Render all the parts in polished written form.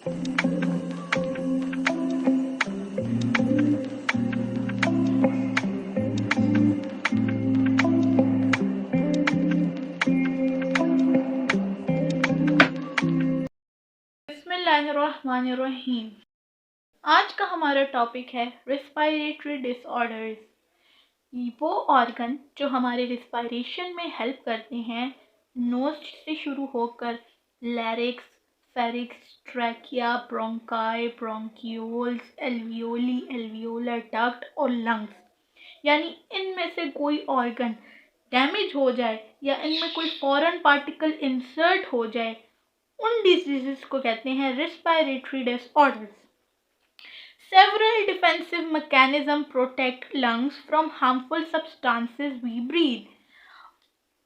बिस्मिल्लाहिर्रहमानिर्रहीम। आज का हमारा टॉपिक है रेस्पिरेटरी डिसऑर्डर्स। वो ऑर्गन जो हमारे रिस्पायरेशन में हेल्प करते हैं, नोज से शुरू होकर larynx, pharynx, trachea, bronchi, bronchioles, alveoli, alveolar duct और लंग्स, यानी इनमें से कोई ऑर्गन डैमेज हो जाए या इनमें कोई फॉरेन पार्टिकल इंसर्ट हो जाए, उन डिजीजेस को कहते हैं respiratory disorders. Several defensive mechanisms protect lungs from harmful substances we breathe.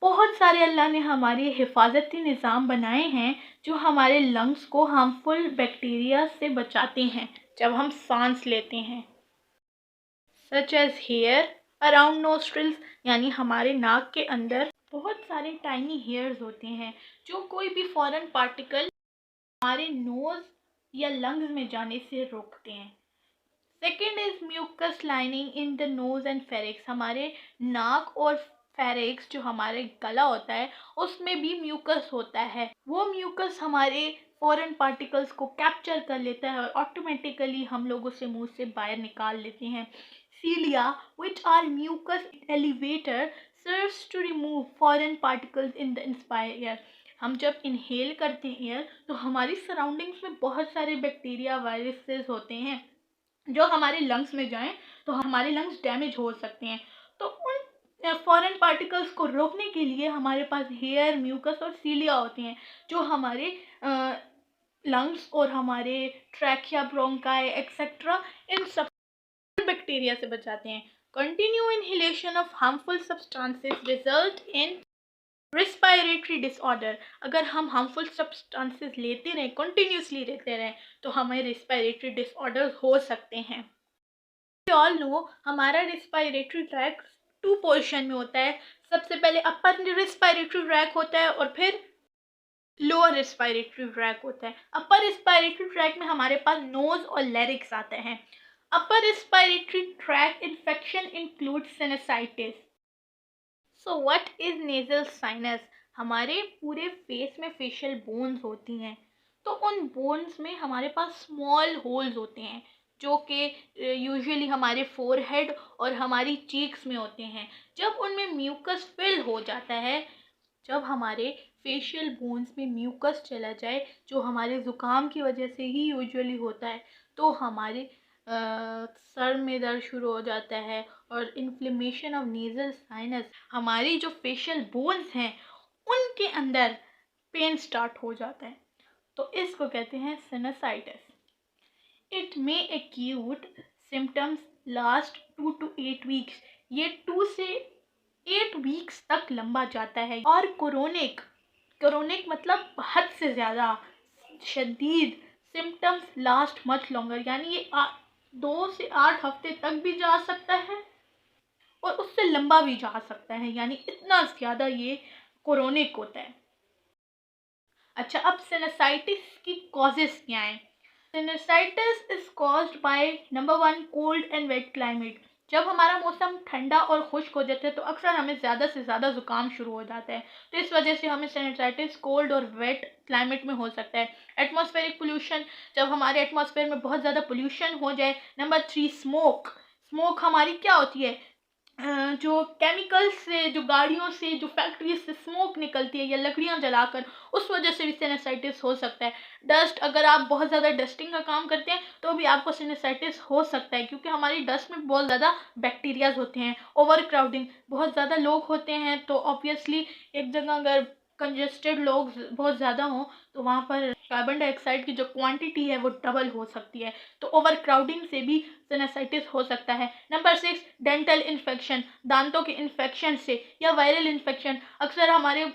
बहुत सारे अल्लाह ने हमारे हिफाजती निज़ाम बनाए हैं जो हमारे लंग्स को हार्मफुल बैक्टीरिया से बचाते हैं जब हम सांस लेते हैं। Such as hair around nostrils, यानी हमारे नाक के अंदर बहुत सारे टाइनी हेयर्स होते हैं जो कोई भी फॉरेन पार्टिकल हमारे नोज या लंग्स में जाने से रोकते हैं। Second is mucus lining in the nose and pharynx. हमारे नाक और फेरिक्स जो हमारे गला होता है उसमें भी म्यूकस होता है। वो म्यूकस हमारे फॉरेन पार्टिकल्स को कैप्चर कर लेता है और ऑटोमेटिकली हम लोग उसे मुंह से बाहर निकाल लेते हैं। Cilia which are mucus elevator serves to remove foreign particles in the inspire air. हम जब इनहेल करते हैं एयर तो हमारी सराउंडिंग्स में बहुत सारे बैक्टीरिया वायरसेस होते हैं जो हमारे लंग्स में जाएं तो हमारे लंग्स डैमेज हो सकते हैं। तो उन फॉरेन पार्टिकल्स को रोकने के लिए हमारे पास हेयर, म्यूकस और सीलिया होते हैं जो हमारे लंग्स और हमारे ट्रैकिया, ब्रोंकाई एक्सेट्रा इन सब बैक्टीरिया से बचाते हैं। Continue inhalation of harmful substances result in respiratory disorder. अगर हम हार्मफुल सब्सटेंसेस लेते रहें, कंटिन्यूसली लेते रहें, तो हमें रेस्पिरेटरी डिसऑर्डर हो सकते हैं। वी ऑल नो हमारा रेस्पिरेटरी ट्रैक 2 पोर्शन में होता है। सबसे पहले अपर रेस्पिरेटरी ट्रैक होता है और फिर लोअर रेस्पिरेटरी ट्रैक होता है। अपर रेस्पिरेटरी ट्रैक में हमारे पास नोज और लैरिक्स आते हैं। Upper respiratory tract infection include sinusitis. So what is nasal sinus? हमारे पूरे फेस में फेशियल बोन्स होती हैं, तो उन बोन्स में हमारे पास स्मॉल होल्स होते हैं जो कि यूजुअली हमारे फोरहेड और हमारी चीक्स में होते हैं। जब उनमें म्यूकस फिल हो जाता है, जब हमारे फेशियल बोन्स में म्यूकस चला जाए जो हमारे ज़ुकाम की वजह से ही यूजुअली होता है, तो हमारे सर में दर्द शुरू हो जाता है और इन्फ्लेमेशन ऑफ नेज़ल साइनस, हमारी जो फेशियल बोन्स हैं उनके अंदर पेन स्टार्ट हो जाता है, तो इसको कहते हैं sinusitis. It may acute symptoms last 2 to 8 weeks. ये 2 से 8 वीक्स तक लंबा जाता है। और क्रोनिक मतलब हद से ज़्यादा शदीद सिम्टम्स लास्ट मच लॉन्गर, यानी ये 2 से 8 हफ्ते तक भी जा सकता है और उससे लंबा भी जा सकता है, यानी इतना ज़्यादा ये क्रोनिक होता है। अच्छा, अब साइनसाइटिस की कॉजेज़ क्या हैं? Sinusitis is caused by number 1 cold and wet climate. जब हमारा मौसम ठंडा और खुश्क हो जाता है तो अक्सर हमें ज़्यादा से ज़्यादा ज़ुकाम शुरू हो जाता है, तो इस वजह से हमें साइनसाइटिस कोल्ड और वेट क्लाइमेट में हो सकता है। एटमॉस्फेरिक पोल्यूशन, जब हमारे एटमॉस्फेयर में बहुत ज़्यादा पोल्यूशन हो जाए। नंबर 3 स्मोक हमारी क्या होती है, जो केमिकल्स से, जो गाड़ियों से, जो फैक्ट्रीज से स्मोक निकलती है या लकड़ियां जलाकर, उस वजह से भी साइनसाइटिस हो सकता है। डस्ट, अगर आप बहुत ज़्यादा डस्टिंग का काम करते हैं तो भी आपको साइनसाइटिस हो सकता है, क्योंकि हमारी डस्ट में बहुत ज़्यादा बैक्टीरियाज होते हैं। ओवर क्राउडिंग, बहुत ज़्यादा लोग होते हैं तो ऑब्वियसली एक जगह अगर कंजेस्टेड लोग बहुत ज़्यादा हों तो वहाँ पर कार्बन डाइऑक्साइड की जो क्वांटिटी है वो डबल हो सकती है, तो ओवर क्राउडिंग से भी साइनसाइटिस हो सकता है। नंबर 6 डेंटल इन्फेक्शन, दांतों के इन्फेक्शन से या वायरल इन्फेक्शन। अक्सर हमारे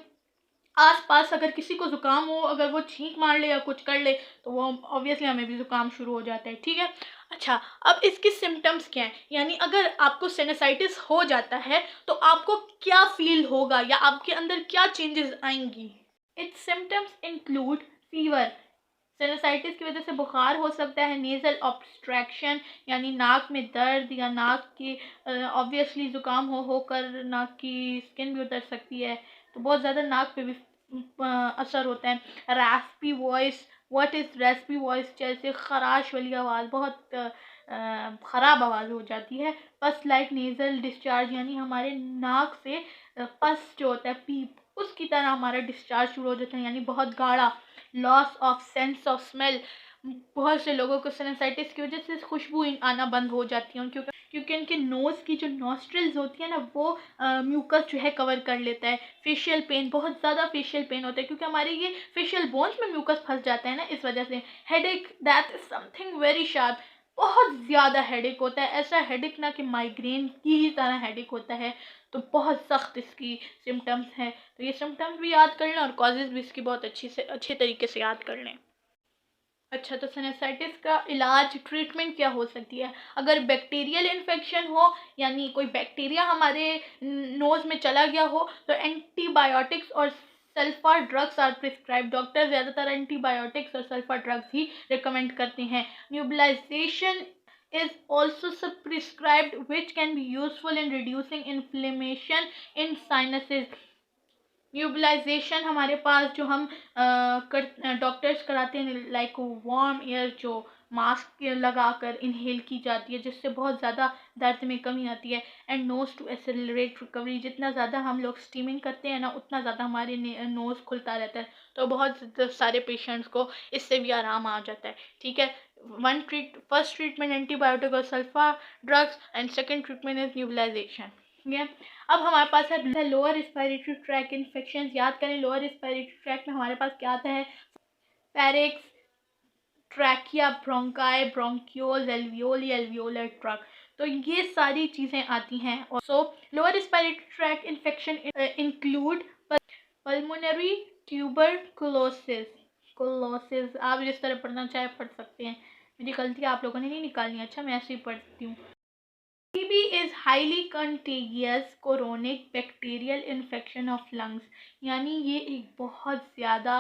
आसपास अगर किसी को ज़ुकाम हो, अगर वो छींक मार ले या कुछ कर ले तो वो ऑब्वियसली हमें भी ज़ुकाम शुरू हो जाता है। ठीक है। अच्छा, अब इसकी सिम्टम्स क्या हैं, यानी अगर आपको साइनसाइटिस हो जाता है तो आपको क्या फील होगा या आपके अंदर क्या चेंजेस आएंगी। It's symptoms include fever, sinusitis की वजह से बुखार हो सकता है, नेज़ल ऑब्स्ट्रक्शन यानी नाक में दर्द या नाक की ऑब्वियसली ज़ुकाम होकर नाक की स्किन भी उतर सकती है, तो बहुत ज़्यादा नाक पे भी असर होता है। Recipe voice, what is recipe voice, जैसे खराश वाली आवाज़, बहुत ख़राब आवाज़ हो जाती है। पस लाइक नेज़ल डिस्चार्ज यानी हमारे नाक से पस जो होता है, पीप, उसकी तरह हमारा डिस्चार्ज शुरू हो जाता है, यानी बहुत गाढ़ा। Loss of sense of smell, बहुत से लोगों को साइनसाइटिस की वजह से खुशबू आना बंद हो जाती है, क्योंकि उनके नोज़ की जो नॉस्ट्रिल्स होती है ना, वो म्यूकस जो है कवर कर लेता है। फेशियल पेन, बहुत ज़्यादा फेशियल पेन होता है, क्योंकि हमारे ये फेशियल बोन्स में म्यूकस फंस जाता है ना, इस वजह से। Headache, that is something very sharp, बहुत ज़्यादा हेडेक होता है, ऐसा हेडेक ना कि माइग्रेन की ही तरह हेडेक होता है, तो बहुत सख्त इसकी सिम्टम्स हैं। तो ये सिम्टम्स भी याद कर लें और कॉजेज़ भी इसकी बहुत अच्छे तरीके से याद कर लें। अच्छा, तो साइनसाइटिस का इलाज, ट्रीटमेंट क्या हो सकती है? अगर बैक्टीरियल इन्फेक्शन हो, यानी कोई बैक्टीरिया हमारे नोज़ में चला गया हो, तो एंटीबायोटिक्स और sulfa drugs are prescribe. Doctor ज़्यादातर एंटीबायोटिक्स और सल्फा ड्रग्स ही रिकमेंड करते हैं। न्यूबलाइजेशन is also prescribed, which can be useful in reducing inflammation in sinuses. न्यूबलाइजेशन हमारे पास जो हम डॉक्टर्स कराते हैं, लाइक वार्म एयर जो मास्क लगाकर इनहेल की जाती है, जिससे बहुत ज़्यादा दर्द में कमी आती है। And nose to accelerate recovery, जितना ज़्यादा हम लोग स्टीमिंग करते हैं ना, उतना ज़्यादा हमारे नोज़ खुलता रहता है, तो बहुत सारे पेशेंट्स को इससे भी आराम आ जाता है। ठीक है, फर्स्ट ट्रीटमेंट एंटीबायोटिक और sulfa drugs, and second treatment is nebulization. ठीक है, अब हमारे पास है लोअर रिस्पायरेटरी ट्रैक इन्फेक्शन। याद करें, लोअर रिस्पायरेटरी ट्रैक में हमारे पास क्या आता है? Pharynx, trachea, bronchi, bronchioles, alveoli, alveolar tract, तो ये सारी चीज़ें आती हैं। और so lower respiratory tract infection include pulmonary tuberculosis, कुलोसिस, आप जिस तरह पढ़ना चाहे पढ़ सकते हैं, मेरी गलती आप लोगों ने नहीं निकालनी। अच्छा, मैं ऐसे ही पढ़ती हूँ। TB is highly contagious chronic bacterial infection of lungs, यानी ये एक बहुत ज़्यादा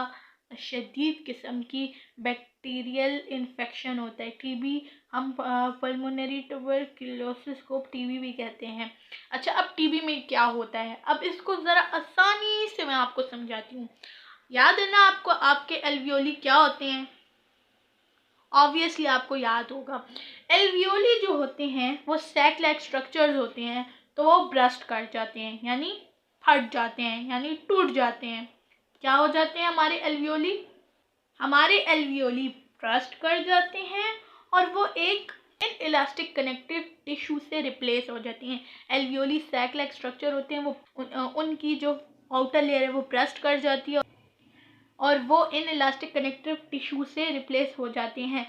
शदीद किस्म की बैक्टीरियल इन्फेक्शन होता है। टीबी, हम पल्मोनरी ट्यूबरकुलोसिस को टीबी भी कहते हैं। अच्छा, अब टीबी में क्या होता है, अब इसको ज़रा आसानी से मैं आपको समझाती हूँ। याद है ना आपको, आपके एल्वियोली क्या होते हैं? ऑब्वियसली आपको याद होगा, एल्वियोली जो होते हैं वो सैक लाइक स्ट्रक्चर्स होते हैं, तो वो ब्रस्ट कर जाते हैं, यानी फट जाते हैं, यानी टूट जाते हैं। क्या हो जाते हैं हमारे एल्वियोली? हमारे एल्वियोली ब्रस्ट कर जाते हैं और वो एक इलास्टिक कनेक्टिव टिश्यू से रिप्लेस हो जाती हैं। एल्वियोली सैक लाइक स्ट्रक्चर होते हैं, वो उनकी जो आउटर लेयर है वो ब्रस्ट कर जाती है और वो इन इलास्टिक कनेक्टिव टिश्यू से रिप्लेस हो जाते हैं।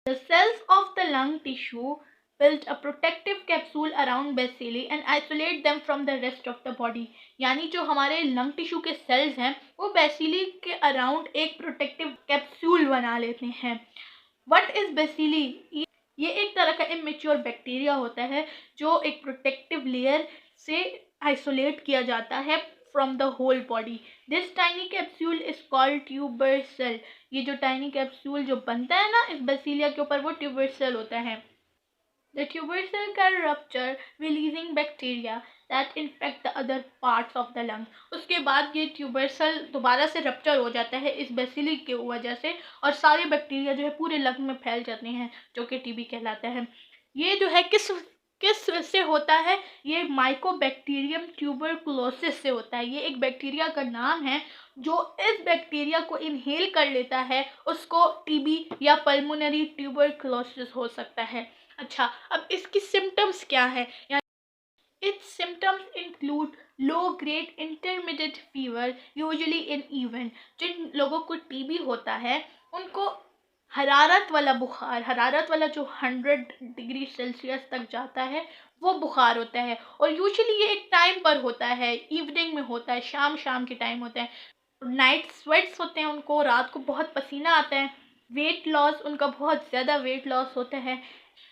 The cells of the lung tissue build a protective capsule around bacilli and isolate them from the rest of the body, यानी जो हमारे लंग टिश्यू के सेल्स हैं वो बेसिली के अराउंड एक प्रोटेक्टिव कैप्सूल बना लेते हैं। What is bacilli? ये एक तरह का इमेच्योर बैक्टीरिया होता है जो एक प्रोटेक्टिव लेयर से आइसोलेट किया जाता है from the whole body. This tiny capsule is called tubercle. ये जो टाइनी कैप्सूल जो बनता है ना इस बेसिलिया के ऊपर, वो ट्यूबर सेल होता है। The tuber cell can rupture, releasing bacteria that infect the other parts of the lung. उसके बाद ये ट्यूबर सेल दोबारा से रप्चर हो जाता है इस बेसिली की वजह से, और सारे बैक्टीरिया जो है पूरे लंग में फैल जाते हैं, जो कि टीबी कहलाता है। ये जो है किस से होता है? ये माइकोबैक्टीरियम ट्यूबरकुलोसिस से होता है। ये एक बैक्टीरिया का नाम है, जो इस बैक्टीरिया को इनहेल कर लेता है उसको टीबी या पल्मोनरी ट्यूबरकुलोसिस हो सकता है। अच्छा, अब इसकी सिम्टम्स क्या है? Its symptoms include low grade intermediate fever usually in even. जिन लोगों को टीबी होता है उनको हरारत वाला बुखार, हरारत वाला जो 100 डिग्री सेल्सियस तक जाता है, वो बुखार होता है, और यूजुअली ये एक टाइम पर होता है, इवनिंग में होता है, शाम के टाइम होता है। नाइट स्वेट्स होते हैं उनको, रात को बहुत पसीना आता है। वेट लॉस, उनका बहुत ज़्यादा वेट लॉस होता है।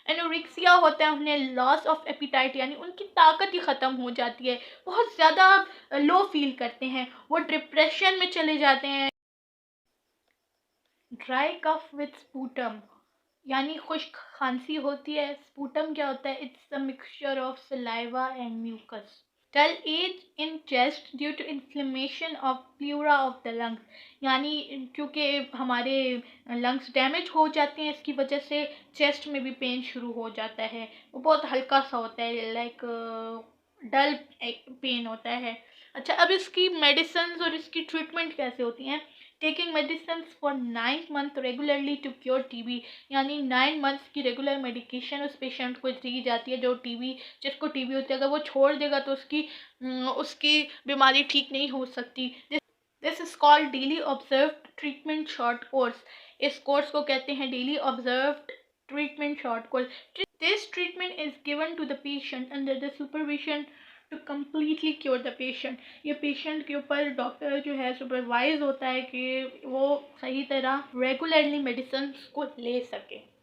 एनोरेक्सिया होता है उन्हें, लॉस ऑफ एपिटाइट, यानी उनकी ताकत ही ख़त्म हो जाती है, बहुत ज़्यादा लो फील करते हैं, वो डिप्रेशन में चले जाते हैं। ड्राई कफ विथ स्पूटम, यानी खुश्क खांसी होती है। स्पूटम क्या होता है? It's a mixture of saliva and mucus. Dull as in chest due to inflammation of pleura of the lungs, यानी क्योंकि हमारे लंग्स डैमेज हो जाते हैं, इसकी वजह से चेस्ट में भी पेन शुरू हो जाता है। वो बहुत हल्का सा होता है, लाइक डल पेन होता है। अच्छा, अब इसकी मेडिसिन और इसकी ट्रीटमेंट कैसे होती हैं? Taking medicine for 9 month regularly to cure TB, यानी 9 मंथ्स की रेगुलर मेडिकेशन उस पेशेंट को दी जाती है जो जिसको टीबी होती है। अगर वो छोड़ देगा तो उसकी बीमारी ठीक नहीं हो सकती। This is called daily observed treatment short course. इस कोर्स को कहते हैं daily observed treatment short course. This treatment is given to the patient under the supervision to completely cure the patient. ये पेशेंट के ऊपर डॉक्टर जो है supervise होता है कि वो सही तरह रेगुलरली मेडिसिन को ले सके।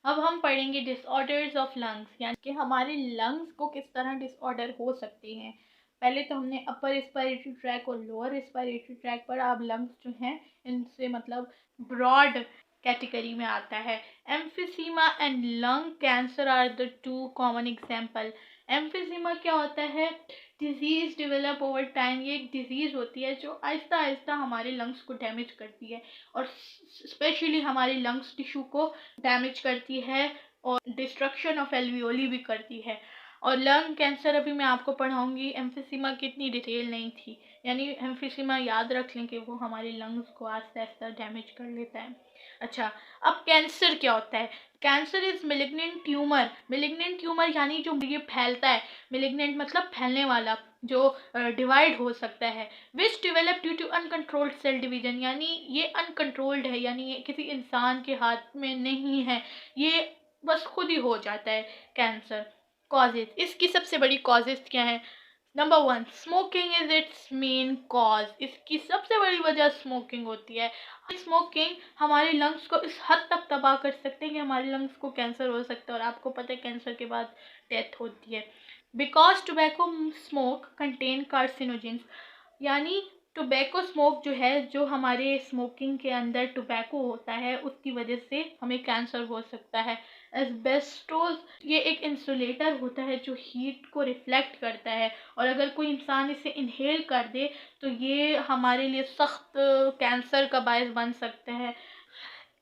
अब हम पढ़ेंगे डिसऑर्डर्स ऑफ लंग्स, यानी कि हमारे लंग्स को किस तरह डिसऑर्डर हो सकते हैं। पहले तो हमने अपर रेस्पिरेटरी ट्रैक और लोअर रेस्पिरेटरी ट्रैक पर। अब लंग्स जो हैं इनसे मतलब ब्रॉड कैटेगरी में आता है। Emphysema and lung cancer are the two common example. Emphysema क्या होता है? Disease develop over time. ये एक डिजीज़ होती है जो आहिस्ता आहिस्ता हमारे लंग्स को डैमेज करती है और स्पेशली हमारे लंग्स टिश्यू को डैमेज करती है और डिस्ट्रक्शन ऑफ एल्वियोली भी करती है। और लंग कैंसर अभी मैं आपको पढ़ाऊंगी। एम्फिसीमा की इतनी डिटेल नहीं थी, यानी एम्फिसीमा याद रख लें कि वो हमारे लंग्स को आस्ते आस्ते डैमेज कर लेता है। अच्छा, अब कैंसर क्या होता है? Cancer is malignant tumour. Malignant tumour यानी जो ये फैलता है, मेलिग्नेंट मतलब फैलने वाला, जो डिवाइड हो सकता है। Which develop due to uncontrolled cell division, यानी ये अनकंट्रोल्ड है, यानी ये किसी इंसान के हाथ में नहीं है, ये बस खुद ही हो जाता है कैंसर। कॉजेज, इसकी सबसे बड़ी कॉजेज क्या है? Number 1, smoking is it's main cause. इसकी सबसे बड़ी वजह स्मोकिंग होती है। स्मोकिंग हमारे लंग्स को इस हद तक तबाह कर सकते हैं कि हमारे लंग्स को कैंसर हो सकता है, और आपको पता है कैंसर के बाद डेथ होती है। Because tobacco smoke contain carcinogens, यानी टोबैको स्मोक जो है, जो हमारे स्मोकिंग के अंदर टोबैको होता है, उसकी वजह से हमें कैंसर हो सकता है। एस्बेस्टोस, ये एक इंसुलेटर होता है जो हीट को रिफ्लेक्ट करता है, और अगर कोई इंसान इसे इनहेल कर दे तो ये हमारे लिए सख्त कैंसर का बायस बन सकता है।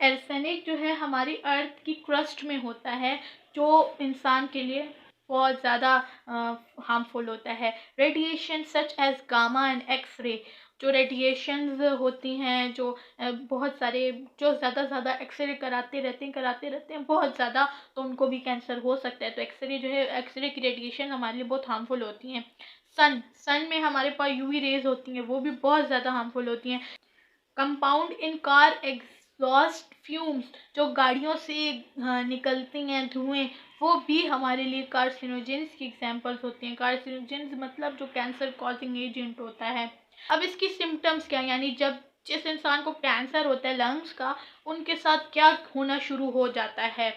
एर्सेनिक जो है हमारी अर्थ की क्रस्ट में होता है, जो इंसान के लिए बहुत ज़्यादा हार्मफुल होता है। Radiation such as gamma and X ray, जो रेडिएशंस होती हैं, जो बहुत सारे, जो ज़्यादा एक्सरे कराते रहते हैं बहुत ज़्यादा, तो उनको भी कैंसर हो सकता है। तो एक्सरे जो है, एक्सरे की रेडिएशन हमारे लिए बहुत हार्मफुल होती हैं। सन में हमारे पास यूवी रेज होती हैं, वो भी बहुत ज़्यादा हार्मफुल होती हैं। Compound in car exhaust fumes, जो गाड़ियों से निकलती हैं धुएं, वो भी हमारे लिए कार्सिनोजेंस की एग्जांपल्स होती हैं। कार्सिनोजेंस मतलब जो कैंसर कॉजिंग एजेंट होता है। अब इसकी सिम्टम्स क्या, यानी जब जिस इंसान को कैंसर होता है लंग्स का, उनके साथ क्या होना शुरू हो जाता है।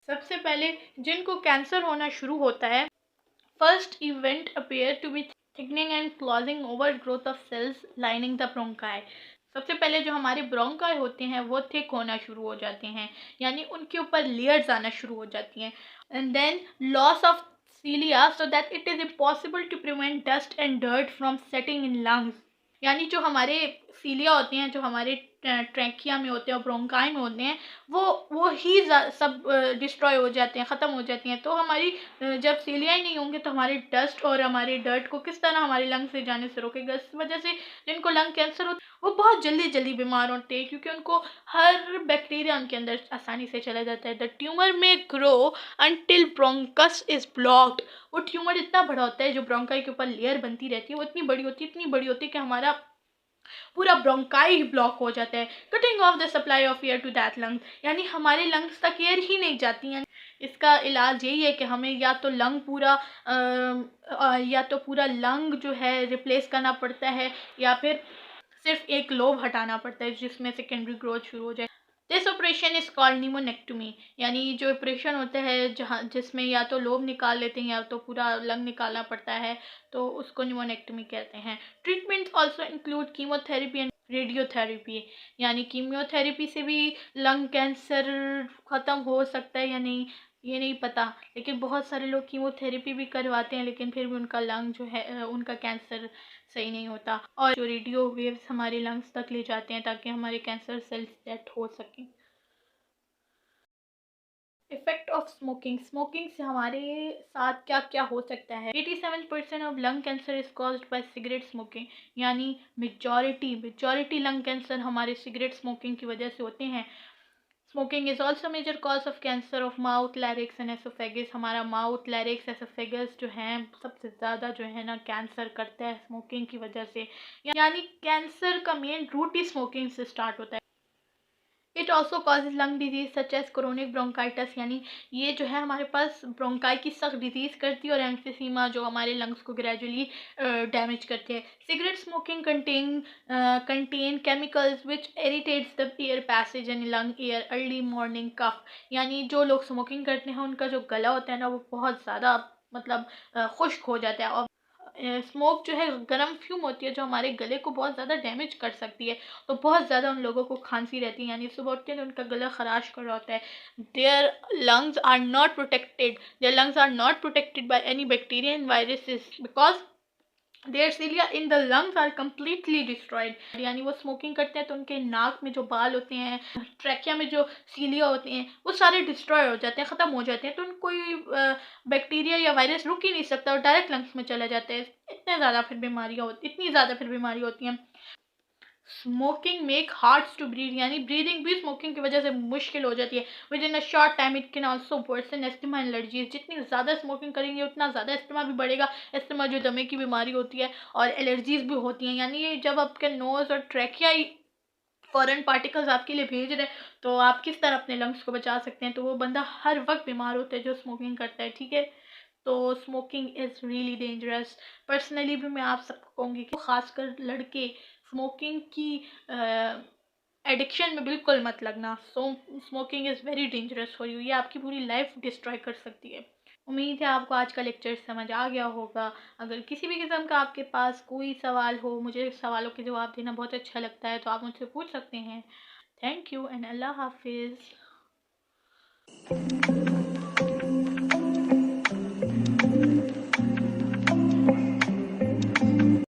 सबसे पहले जिनको कैंसर होना शुरू होता है, first event appear to be thickening and closing over growth of cells lining the bronchi. सबसे पहले जो हमारे ब्रोंकाई होते हैं वो थिक होना शुरू हो जाते हैं, यानी उनके ऊपर लेयर्स आना शुरू हो जाती हैं। And then loss of cilia so that it is impossible to prevent dust and dirt from setting in lungs, यानी जो हमारे सीलिया होते हैं, जो हमारे ट्रैकिया में होते हैं और ब्रोंकाई में होते हैं, वो ही सब डिस्ट्रॉय हो जाते हैं, ख़त्म हो जाती हैं। तो हमारी जब सीलिया ही नहीं होंगे तो हमारे डस्ट और हमारे डर्ट को किस तरह हमारे लंग से जाने से रोकेगा। इस वजह से जिनको लंग कैंसर होता है वो बहुत जल्दी बीमार होते हैं, क्योंकि उनको हर बैक्टीरिया उनके अंदर आसानी से चला जाता है। द ट्यूमर में grow until bronchus is blocked. वो ट्यूमर इतना बड़ा होता है, जो ब्रोंकाई के ऊपर लेयर बनती रहती है वो इतनी बड़ी होती है कि हमारा पूरा ब्रोंकाई ब्लॉक हो जाता है। Cutting off the supply of air to that lungs, यानी हमारे लंग्स तक एयर ही नहीं जाती हैं। इसका इलाज यही है कि हमें या तो पूरा लंग जो है रिप्लेस करना पड़ता है, या फिर सिर्फ एक लोब हटाना पड़ता है जिसमें सेकेंडरी ग्रोथ शुरू हो जाए। दिस ऑपरेशन इज कॉल्ड निमोनेक्टोमी, यानी जो ऑपरेशन होता है जहाँ जिसमें या तो लोब निकाल लेते हैं या तो पूरा लंग निकालना पड़ता है, तो उसको निमोनेक्टोमी कहते हैं। Treatments also include chemotherapy and radiotherapy, यानी कीमोथेरेपी से भी लंग कैंसर ख़त्म हो सकता है या नहीं ये नहीं पता, लेकिन बहुत सारे लोग कीमोथेरेपी भी करवाते हैं लेकिन फिर भी उनका लंग जो है उनका कैंसर सही नहीं होता। और जो रेडियो वेव्स हमारे लंग्स तक ले जाते हैं ताकि हमारे कैंसर सेल्स डेथ हो सकें। इफेक्ट ऑफ स्मोकिंग, स्मोकिंग से हमारे साथ क्या क्या हो सकता है। 87% of lung cancer is caused by cigarette smoking, यानी मेजॉरिटी लंग कैंसर हमारे सिगरेट स्मोकिंग की वजह से होते हैं। Smoking is also major cause of cancer of mouth, larynx and oesophagus. हमारा माउथ, लैरिक्स, एसोफेगस जो है सबसे ज़्यादा जो है ना कैंसर करता है स्मोकिंग की वजह से, यानी कैंसर का मेन रूट ही स्मोकिंग से स्टार्ट होता है। It also causes lung disease such as chronic bronchitis, यानी ये जो है हमारे पास ब्रोंकाई की सख्त डिजीज़ करती है, और एम्फिसीमा जो हमारे लंग्स को ग्रेजुअली डैमेज करते हैं। Cigarette smoking contain chemicals which irritates the air passage in lung air early morning cough, यानी जो लोग स्मोकिंग करते हैं उनका जो गला होता है ना वो बहुत ज़्यादा मतलब खुश्क हो जाता है, और स्मोक जो है गर्म फ्यूम होती है जो हमारे गले को बहुत ज़्यादा डैमेज कर सकती है, तो बहुत ज़्यादा उन लोगों को खांसी रहती है, यानी सुबह उठते हैं तो उनका गला खराश कर रहा होता है। Their lungs are not protected their lungs are not protected by any bacteria and viruses because their cilia in the lungs are completely destroyed, यानी वो स्मोकिंग करते हैं तो उनके नाक में जो बाल होते हैं, ट्रैकिया में जो सीलिया होते हैं वो सारे डिस्ट्रॉय हो जाते हैं, ख़त्म हो जाते हैं, तो कोई बैक्टीरिया या वायरस रुक ही नहीं सकता और डायरेक्ट लंग्स में चला जाता है। इतनी ज़्यादा फिर बीमारियाँ होती हैं। Smoking make hards to breathe, यानी ब्रीदिंग भी स्मोकिंग की वजह से मुश्किल हो जाती है। Within a short time it can also worsen asthma allergies, जितनी ज़्यादा स्मोकिंग करेंगे उतना ज़्यादा एस्थमा भी बढ़ेगा। एस्थमा जो दमे की बीमारी होती है, और एलर्जीज भी होती हैं, यानी ये जब आपके नोज़ और ट्रैकिया फॉरेन पार्टिकल्स आपके लिए भेज रहे हैं तो आप किस तरह अपने लंग्स को बचा सकते हैं। तो वो बंदा हर वक्त बीमार होता है जो स्मोकिंग करता है, ठीक है। तो smoking is really dangerous. Personally भी मैं आप सबको कहूँगी कि ख़ासकर लड़के स्मोकिंग की एडिक्शन में बिल्कुल मत लगना। Smoking is very dangerous for you, ये आपकी पूरी लाइफ डिस्ट्रॉय कर सकती है। उम्मीद है आपको आज का लेक्चर समझ आ गया होगा। अगर किसी भी किस्म का आपके पास कोई सवाल हो, मुझे सवालों के जवाब देना बहुत अच्छा लगता है, तो आप मुझसे पूछ सकते हैं। थैंक यू एंड अल्लाह हाफिज़।